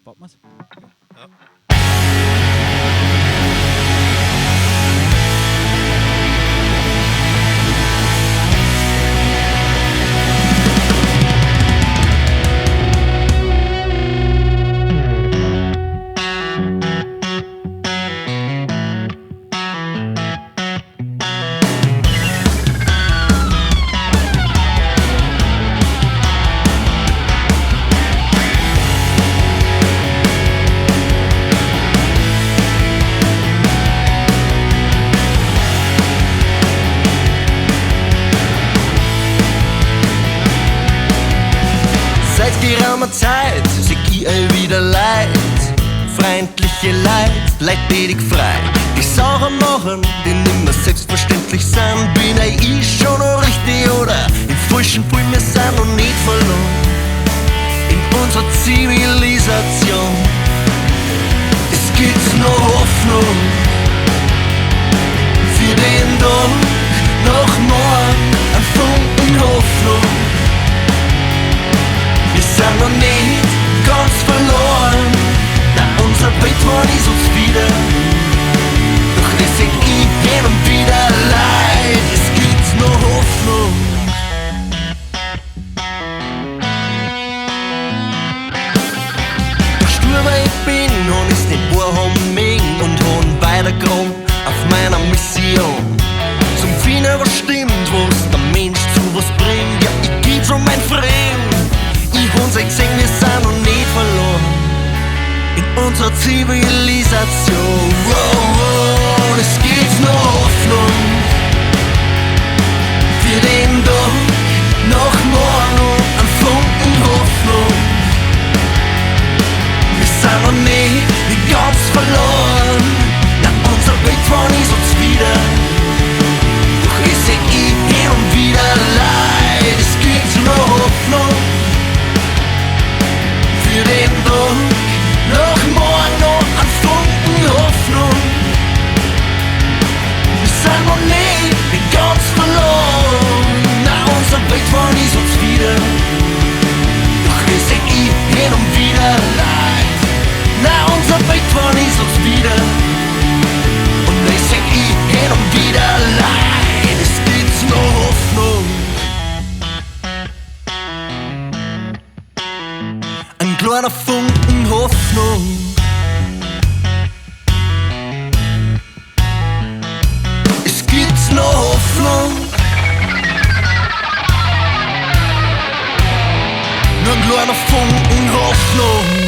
Warten wir's. Ja. Seit geraumer Zeit seh ich euch wieder Leid, freundliche Leid tätig frei. Die Sachen machen, die nimmer selbstverständlich sind. Bin ich schon noch richtig oder im falschen Fall? Wir sind noch nicht verloren in unserer Zivilisation. Es gibt noch Hoffnung für den Tag nach morgen, ein Funken Hoffnung. Wir sind noch nicht ganz verloren, da unser Beton ist uns wieder. Doch es seh ich hin und wieder leid, es gibt noch Hoffnung. Doch stur weil ich bin und es nicht wahrhaben mögen und haben weitergegangen auf meiner Mission. Zum Finden was stimmt, was der Mensch zu was bringt. Ja, ich geh um mein Fremd. Ich hab's gesehen, wir sind noch nicht verloren in unserer Zivilisation. Wow, wow, es gibt noch Hoffnung für den Tag nach morgen und ein Funken Hoffnung. Wir sind noch nicht ganz verloren, na unser Beton ist uns wieder. Doch ich seh hin und wieder leid, es gibt noch Hoffnung für den Tag nach morgen noch ein Funken Hoffnung. Wir sind noch nicht ganz verloren, na unser Beton ist uns wieder. Doch wir sehen hin und wieder leid, na unser Beton ist uns wieder. Und ich seh hin und wieder leid, es gibt noch Hoffnung. Ein kleiner Funken Hoffnung. Es gibt noch Hoffnung. Nur ein kleiner Funken Hoffnung.